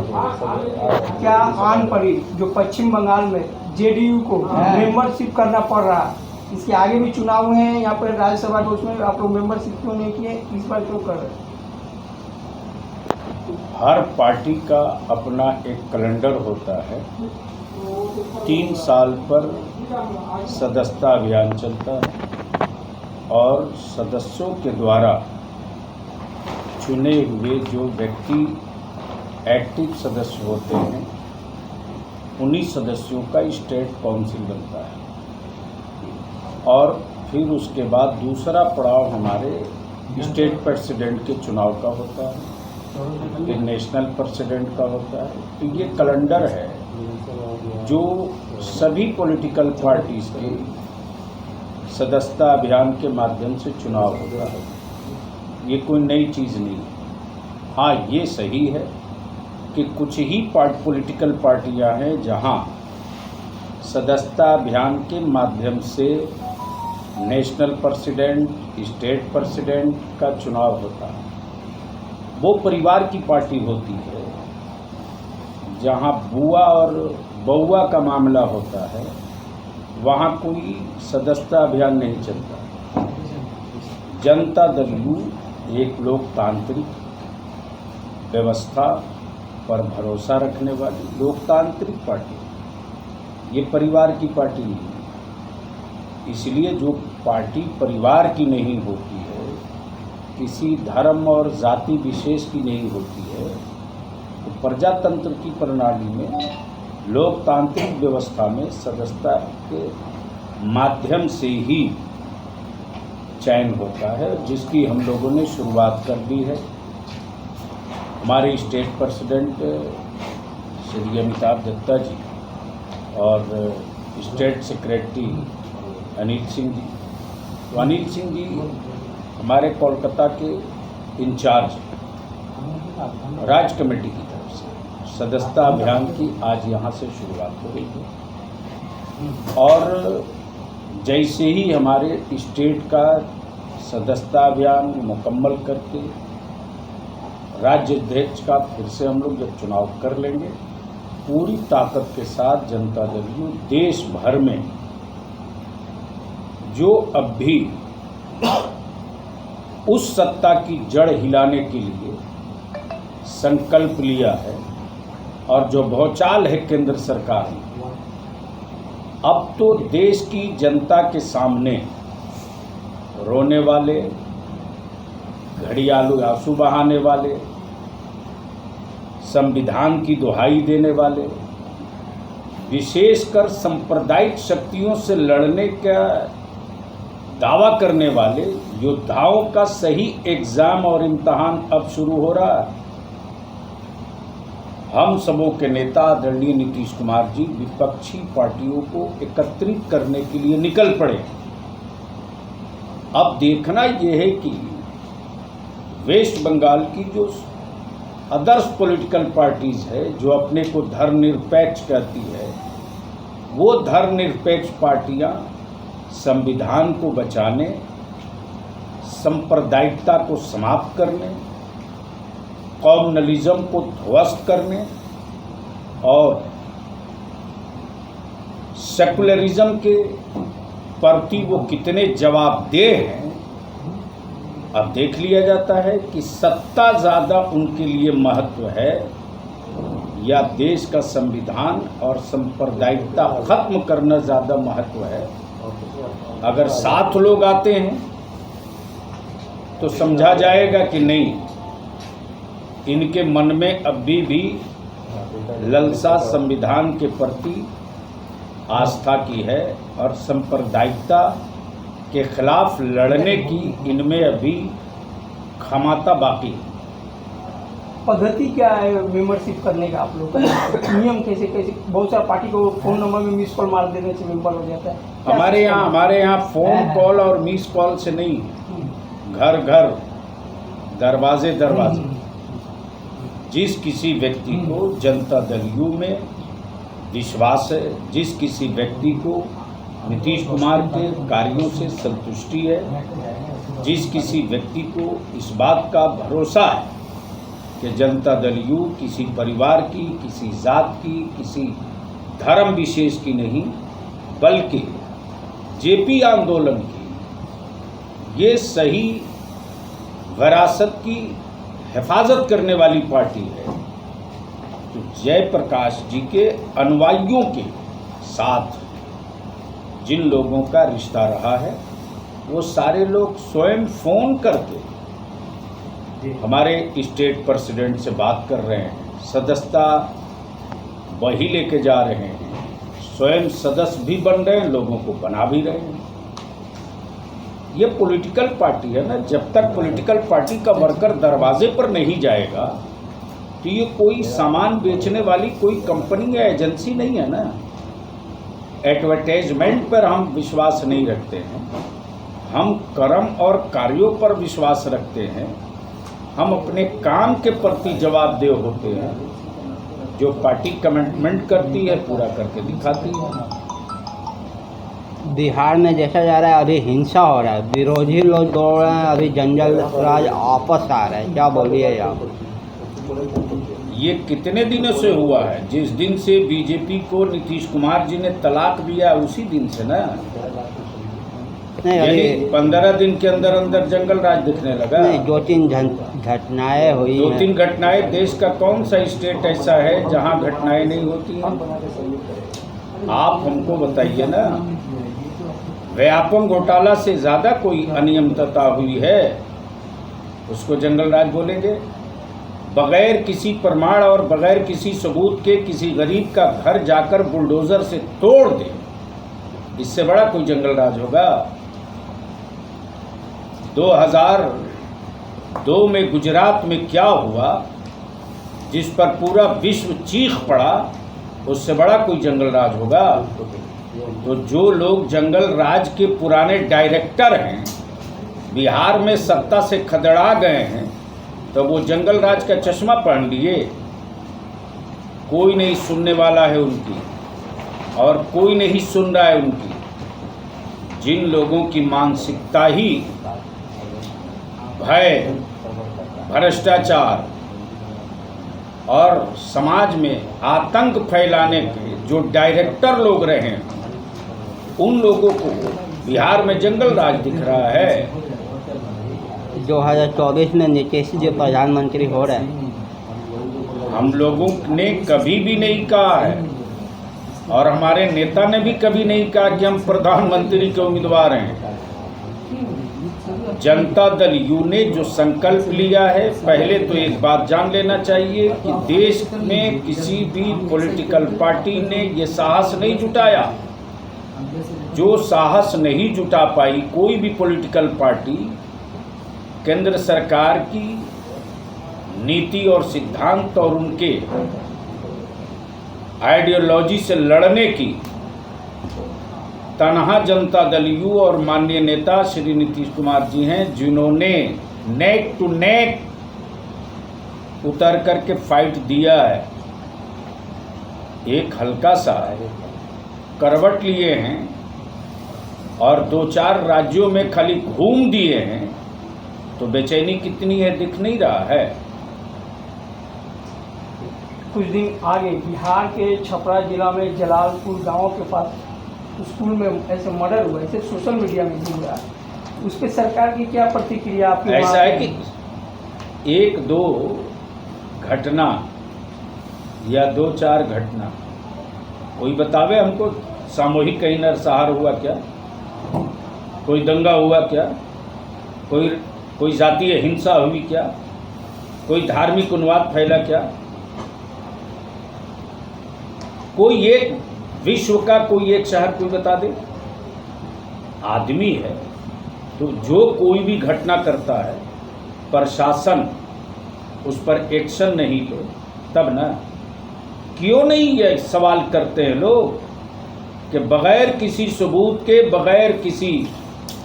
क्या आन पड़ी जो पश्चिम बंगाल में जेडीयू को मेंबरशिप करना पड़ रहा, इसके आगे भी चुनाव हैं यहाँ पर राज्यसभा के, उसमें आप लोग मेंबरशिप क्यों नहीं किए, इस बार क्यों कर रहे हैं? हर पार्टी का अपना एक कैलेंडर होता है। 3 साल पर सदस्यता अभियान चलता है और सदस्यों के द्वारा चुने हुए जो व्यक्ति एक्टिव सदस्य होते हैं उन्हीं सदस्यों का स्टेट काउंसिल बनता है और फिर उसके बाद दूसरा पड़ाव हमारे स्टेट प्रेसिडेंट के चुनाव का होता है, फिर नेशनल प्रेसिडेंट का होता है। तो ये कैलेंडर है जो सभी पॉलिटिकल पार्टीज के सदस्यता अभियान के माध्यम से चुनाव होता है। ये कोई नई चीज़ नहीं है। हाँ, ये सही है कि कुछ ही पॉलिटिकल पार्टियां हैं जहां सदस्यता अभियान के माध्यम से नेशनल प्रेसिडेंट, स्टेट प्रेसिडेंट का चुनाव होता है। वो परिवार की पार्टी होती है जहां बुआ और बउआ का मामला होता है, वहां कोई सदस्यता अभियान नहीं चलता। जनता दल यू एक लोकतांत्रिक व्यवस्था पर भरोसा रखने वाली लोकतांत्रिक पार्टी, ये परिवार की पार्टी नहीं है। इसलिए जो पार्टी परिवार की नहीं होती है, किसी धर्म और जाति विशेष की नहीं होती है, तो प्रजातंत्र की प्रणाली में, लोकतांत्रिक व्यवस्था में सदस्यता के माध्यम से ही चयन होता है, जिसकी हम लोगों ने शुरुआत कर दी है। हमारे स्टेट प्रेसिडेंट श्री अमिताभ दत्ता जी और स्टेट सेक्रेटरी अनिल सिंह जी, तो अनिल सिंह जी हमारे कोलकाता के इंचार्ज राज्य कमेटी की तरफ से सदस्यता अभियान की आज यहाँ से शुरुआत हो रही है और जैसे ही हमारे स्टेट का सदस्यता अभियान मुकम्मल करके राज्य अध्यक्ष का फिर से हम लोग जब चुनाव कर लेंगे, पूरी ताकत के साथ जनता दल यू देश भर में जो अब भी उस सत्ता की जड़ हिलाने के लिए संकल्प लिया है और जो भौचाल है केंद्र सरकार में, अब तो देश की जनता के सामने रोने वाले, घड़ियालू आंसू बहाने वाले, संविधान की दुहाई देने वाले, विशेषकर सांप्रदायिक शक्तियों से लड़ने का दावा करने वाले योद्धाओं का सही एग्जाम और इम्तहान अब शुरू हो रहा है। हम सबों के नेता आदरणीय नीतीश कुमार जी विपक्षी पार्टियों को एकत्रित करने के लिए निकल पड़े। अब देखना यह है कि वेस्ट बंगाल की जो अदर्स पॉलिटिकल पार्टीज है, जो अपने को धर्मनिरपेक्ष कहती है, वो धर्मनिरपेक्ष पार्टियां संविधान को बचाने, सांप्रदायिकता को समाप्त करने, कम्युनलिज्म को ध्वस्त करने और सेकुलरिज्म के प्रति वो कितने जवाबदेह हैं, अब देख लिया जाता है कि सत्ता ज़्यादा उनके लिए महत्व है या देश का संविधान और सांप्रदायिकता खत्म करना ज़्यादा महत्व है। अगर 7 लोग आते हैं तो समझा जाएगा कि नहीं, इनके मन में अभी भी ललसा संविधान के प्रति आस्था की है और सांप्रदायिकता के खिलाफ लड़ने की इनमें अभी क्षमता बाकी है। पद्धति क्या है मेंबरशिप करने का, आप लोग का नियम कैसे? बहुत सारा पार्टी को फोन नंबर में मिस कॉल मार देने से मेंबर हो जाता है। हमारे यहाँ फोन कॉल और मिस कॉल से नहीं, घर घर, दरवाजे दरवाजे, जिस किसी व्यक्ति को जनता दल यू में विश्वास है, जिस किसी व्यक्ति को नीतीश कुमार के कार्यों से संतुष्टि है, जिस किसी व्यक्ति को इस बात का भरोसा है कि जनता दल यू किसी परिवार की, किसी जात की, किसी धर्म विशेष की नहीं, बल्कि जेपी आंदोलन की ये सही विरासत की हिफाजत करने वाली पार्टी है। तो जयप्रकाश जी के अनुयायियों के साथ जिन लोगों का रिश्ता रहा है वो सारे लोग स्वयं फोन करके हमारे स्टेट प्रेसिडेंट से बात कर रहे हैं, सदस्यता वही लेके जा रहे हैं, स्वयं सदस्य भी बन रहे हैं, लोगों को बना भी रहे हैं। ये पॉलिटिकल पार्टी है ना, जब तक पॉलिटिकल पार्टी का वर्कर दरवाजे पर नहीं जाएगा तो ये कोई सामान बेचने वाली कोई कंपनी या एजेंसी नहीं है ना। एडवर्टाइजमेंट पर हम विश्वास नहीं रखते हैं, हम कर्म और कार्यों पर विश्वास रखते हैं। हम अपने काम के प्रति जवाबदेह होते हैं। जो पार्टी कमिटमेंट करती है पूरा करके दिखाती है। बिहार में देखा जा रहा है अभी हिंसा हो रहा है, विरोधी लोग दौड़ रहे हैं, अभी जंगल राज वापस आ रहा है, क्या बोलिए आप? ये कितने दिनों से हुआ है? जिस दिन से बीजेपी को नीतीश कुमार जी ने तलाक दिया उसी दिन से ना। नहीं, यानी अभी 15 दिन के अंदर अंदर जंगल राज दिखने लगा। नहीं, 2-3 घटनाएं हुई हैं। 2-3 घटनाएं। देश का कौन सा स्टेट ऐसा है जहां घटनाएं नहीं होती हैं? आप हमको बताइए ना। व्यापम घोटाला से ज़्यादा कोई अनियमितता हुई है उसको जंगल राज बोलेंगे? बगैर किसी प्रमाण और बगैर किसी सबूत के किसी गरीब का घर जाकर बुलडोजर से तोड़ दे, इससे बड़ा कोई जंगल राज होगा? 2002 में गुजरात में क्या हुआ जिस पर पूरा विश्व चीख पड़ा, उससे बड़ा कोई जंगल राज होगा? तो जो लोग जंगल राज के पुराने डायरेक्टर हैं, बिहार में सत्ता से खदड़ा गए हैं, तो वो जंगल राज का चश्मा पहन लिए। कोई नहीं सुनने वाला है उनकी और कोई नहीं सुन रहा है उनकी। जिन लोगों की मानसिकता ही भय, भ्रष्टाचार और समाज में आतंक फैलाने के जो डायरेक्टर लोग रहे हैं, उन लोगों को बिहार में जंगल राज दिख रहा है। 2024 में नीतीश जी प्रधानमंत्री हो रहे हैं। हम लोगों ने कभी भी नहीं कहा है और हमारे नेता ने भी कभी नहीं कहा कि हम प्रधानमंत्री के उम्मीदवार हैं। जनता दल यू ने जो संकल्प लिया है, पहले तो एक बात जान लेना चाहिए कि देश में किसी भी पॉलिटिकल पार्टी ने ये साहस नहीं जुटाया। जो साहस नहीं जुटा पाई कोई भी पॉलिटिकल पार्टी केंद्र सरकार की नीति और सिद्धांत और उनके आइडियोलॉजी से लड़ने की, तनहा जनता दल यू और माननीय नेता श्री नीतीश कुमार जी हैं, जिन्होंने नेक टू नेक उतर करके फाइट दिया है। एक हल्का सा करवट लिए हैं और 2-4 राज्यों में खाली घूम दिए हैं, तो बेचैनी कितनी है दिख नहीं रहा है। कुछ दिन आगे बिहार के छपरा जिला में जलालपुर गांव के पास स्कूल में ऐसे मर्डर हुआ, ऐसे सोशल मीडिया में भी हुआ, उस पर सरकार की क्या प्रतिक्रिया आपकी? ऐसा है कि 1-2 घटना या 2-4 घटना कोई बतावे हमको। सामूहिक कहीं नरसंहार हुआ क्या? कोई दंगा हुआ क्या? कोई जातीय हिंसा हुई क्या? कोई धार्मिक उन्माद फैला क्या? कोई एक विश्व का कोई एक शहर कोई बता दे। आदमी है तो जो कोई भी घटना करता है, प्रशासन उस पर एक्शन नहीं ले तब ना। क्यों नहीं ये सवाल करते हैं लोग कि बगैर किसी सबूत के, बगैर किसी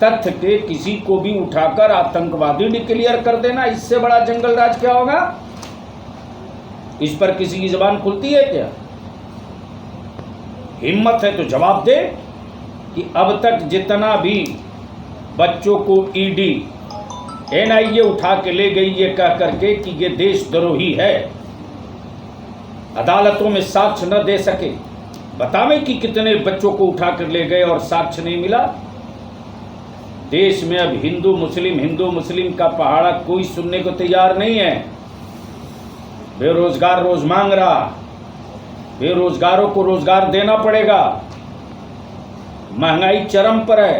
तथ्य के किसी को भी उठाकर आतंकवादी डिक्लेयर कर देना, इससे बड़ा जंगल राज क्या होगा? इस पर किसी की जुबान खुलती है क्या? हिम्मत है तो जवाब दे कि अब तक जितना भी बच्चों को ईडी एनआईए उठा के ले गई ये कह करके कि ये देशद्रोही है, अदालतों में साक्ष्य न दे सके। बतावें कि कितने बच्चों को उठा कर ले गए और साक्ष्य नहीं मिला। देश में अब हिंदू मुस्लिम का पहाड़ा कोई सुनने को तैयार नहीं है। बेरोजगार रोज मांग रहा, बेरोजगारों को रोजगार देना पड़ेगा। महंगाई चरम पर है।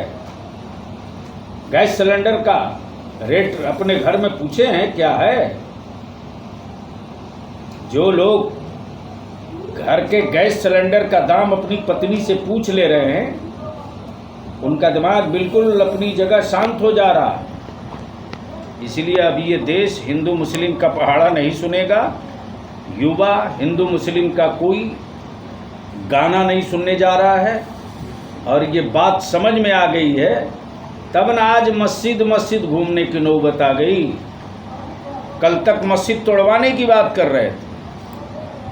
गैस सिलेंडर का रेट अपने घर में पूछे हैं क्या है? जो लोग घर के गैस सिलेंडर का दाम अपनी पत्नी से पूछ ले रहे हैं, उनका दिमाग बिल्कुल अपनी जगह शांत हो जा रहा है। इसलिए अब ये देश हिंदू मुस्लिम का पहाड़ा नहीं सुनेगा। युवा हिंदू मुस्लिम का कोई गाना नहीं सुनने जा रहा है। और ये बात समझ में आ गई है, तब ना आज मस्जिद घूमने की नौबत आ गई। कल तक मस्जिद तोड़वाने की बात कर रहे थे,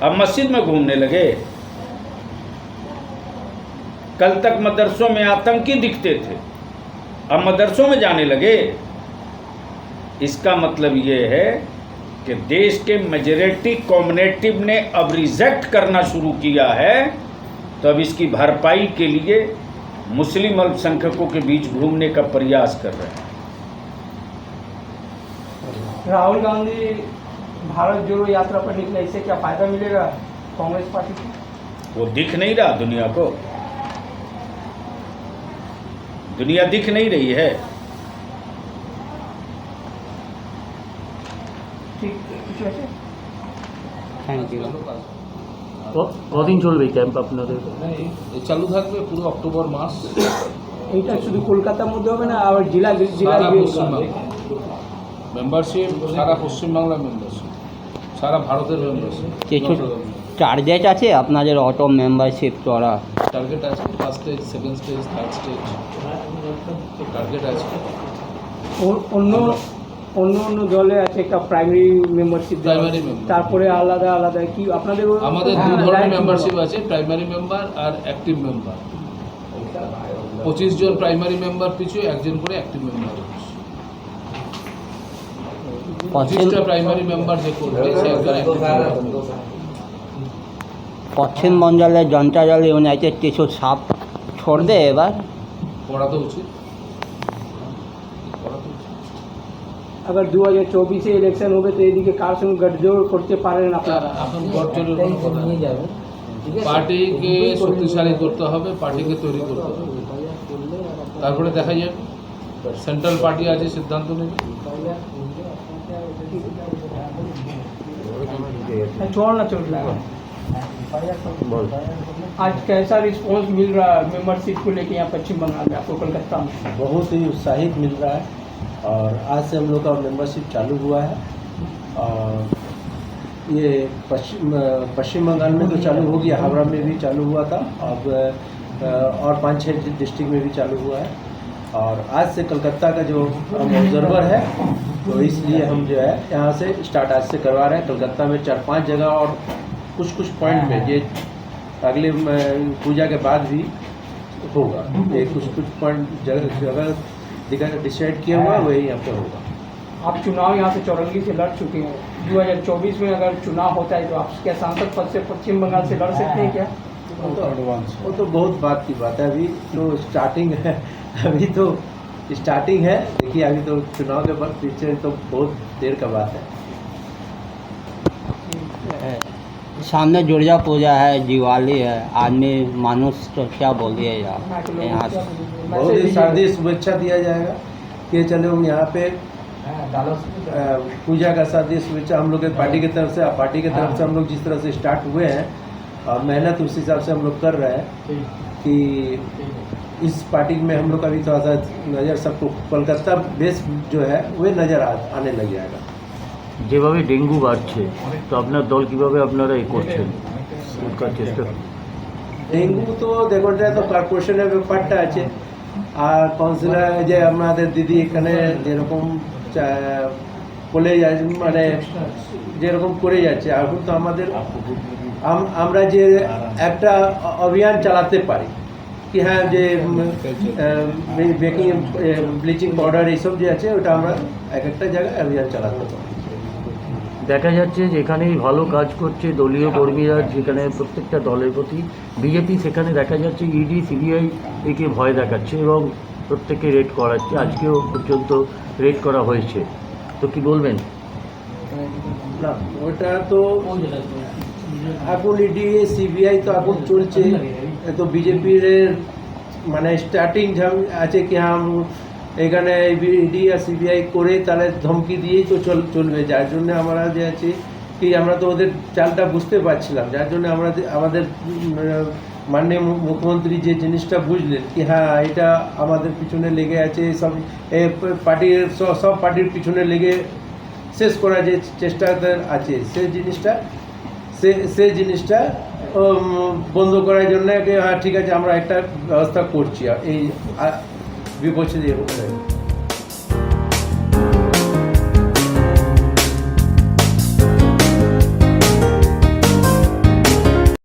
अब मस्जिद में घूमने लगे। कल तक मदरसों में आतंकी दिखते थे, अब मदरसों में जाने लगे। इसका मतलब ये है कि देश के मेजॉरिटी कम्युनिटी ने अब रिजेक्ट करना शुरू किया है, तो अब इसकी भरपाई के लिए मुस्लिम अल्पसंख्यकों के बीच घूमने का प्रयास कर रहे हैं। राहुल गांधी भारत जोड़ो यात्रा पर निकले, इससे क्या फायदा मिलेगा कांग्रेस पार्टी को? वो दिख नहीं रहा दुनिया को, दुनिया दिख नहीं रही है। ঠিক কিছু আছে? Thank you. কদিন চলবে এই ক্যাম্প আপনাদের? এই চালু থাকবে পুরো অক্টোবর মাস। এইটা শুধু কলকাতার মধ্যে হবে না, আর জেলা সারা পশ্চিমবাংলা মেম্বারশিপ, সারা পশ্চিমবাংলা মেম্বারশিপ, সারা ভারতের মেম্বারশিপ। কিছু টার্গেট আছে আপনাদের অটো মেম্বারশিপ করা? টার্গেট আছে, first stage, second stage, third stage target আছে। অন্য অন্য অন্য দলে আছে একটা প্রাইমারি মেম্বারশিপ, Primary member। তারপরে আলাদা আলাদা কি আপনাদের? আমাদের দু ধরনের মেম্বারশিপ আছে, প্রাইমারি মেম্বার আর অ্যাক্টিভ মেম্বার। 25 জন প্রাইমারি মেম্বার পিছু একজন করে অ্যাক্টিভ মেম্বার। 25টা প্রাইমারি মেম্বার যে করবে সে একজন active member। পশ্চিম বঙ্গালের জনতা দল ইউনাইটেড কিছু সাপ ছড়বে এবার? করা তো উচিত। अगर 2024 ইলেকশন হবে তো এদিকে কার সঙ্গে গঠজোড় করতে পারেন আপনারা? এখন গঠজোড়ের কোনো কথা নেই। পার্টিকে শক্তিশালী করতে হবে, পার্টিকে তৈরি করতে হবে, তারপরে দেখা যাবে। সেন্ট্রাল পার্টি আছে, সিদ্ধান্ত নেবে। छोड़ना चल रहा है। आज कैसा रिस्पॉन्स मिल रहा है मेंबरशिप को लेके यहाँ पश्चिम बंगाल में, आपको कोलकाता में? बहुत ही उत्साहित मिल रहा है और आज से हम लोग का मेंबरशिप चालू हुआ है। और ये पश्चिम बंगाल में तो चालू हो गया, हावड़ा में भी चालू हुआ था, अब और 5-6 डिस्ट्रिक्ट में भी चालू हुआ है। और आज से कलकत्ता का जो हम ऑब्जर्वर है, तो इसलिए हम जो है यहाँ से स्टार्ट आज से करवा रहे हैं। कलकत्ता में 4-5 जगह और कुछ पॉइंट में ये अगले पूजा के बाद भी होगा। ये कुछ पॉइंट जगह डिसाइड किया हुआ है, वही यहाँ पे होगा। आप चुनाव यहाँ से चौरंगी से लड़ चुके हैं, 2024 में अगर चुनाव होता है तो आप क्या सांसद पद से पश्चिम बंगाल से लड़ सकते हैं क्या? वो तो बहुत बात की बात है, अभी तो स्टार्टिंग है, अभी तो स्टार्टिंग है। देखिए अभी तो चुनाव के बाद पीछे तो बहुत देर का बात है। सामने दुर्गा पूजा है, दिवाली है, आदमी मानुष तो क्या बोलिए यार। यहाँ से बहुत ही शारदीय शुभेच्छा दिया जाएगा कि चलो हम यहाँ पे पूजा का शारदीय शुभेच्छा हम लोग पार्टी की तरफ से हम लोग जिस तरह से स्टार्ट हुए हैं और मेहनत उस हिसाब से हम लोग कर रहे हैं कि इस पार्टी में हम लोग का भी थोड़ा सा नज़र सबको कोलकाता बेस जो है वह नज़र आने लग जाएगा। যেভাবে ডেঙ্গু বাড়ছে, তো আপনার দল কিভাবে আপনারা এই করছেন রোধ চেষ্টা? ডেঙ্গু তো দেখুন যায় তো কর্পোরেশনের ব্যাপারটা আছে, আর কাউন্সিলর যে আমাদের দিদি এখানে যেরকম বলে যাচ্ছে, মানে যেরকম করে যাচ্ছে, এখন তো আমাদের আমরা যে একটা অভিযান চালাতে পারি কি হ্যাঁ যে বেকিং ব্লিচিং পাউডার এইসব যে আছে ওটা আমরা এক একটা জায়গায় অভিযান চালাতে পারি। দেখা যাচ্ছে যেখানেই ভালো কাজ করছে দলীয় কর্মীরা, যেখানে প্রত্যেকটা দলের প্রতি বিজেপি, সেখানে দেখা যাচ্ছে ইডি সিবিআই একে ভয় দেখাচ্ছে এবং প্রত্যেককে রেড করাচ্ছে। আজকেও পর্যন্ত রেড করা হয়েছে, তো কি বলবেন? না ওটা তো এখন ইডি সিবিআই তো এখন চলছে, তো বিজেপির মানে স্টার্টিং আছে কি হ্যাঁ এখানে ইডি আর সিবিআই করে তাহলে ধমকি দিয়েই তো চলবে, যার জন্য আমরা যে আছি কি আমরা তো ওদের চালটা বুঝতে পারছিলাম, যার জন্য আমরা আমাদের মাননীয় মুখ্যমন্ত্রী যে জিনিসটা বুঝলেন কি হ্যাঁ এটা আমাদের পিছনে লেগে আছে, সব পার্টির সব পার্টির পিছনে লেগে শেষ করার যে চেষ্টাটা আছে সেই জিনিসটা বন্ধ করার জন্য হ্যাঁ ঠিক আছে আমরা একটা ব্যবস্থা করছি এই বিপক্ষে দিয়ে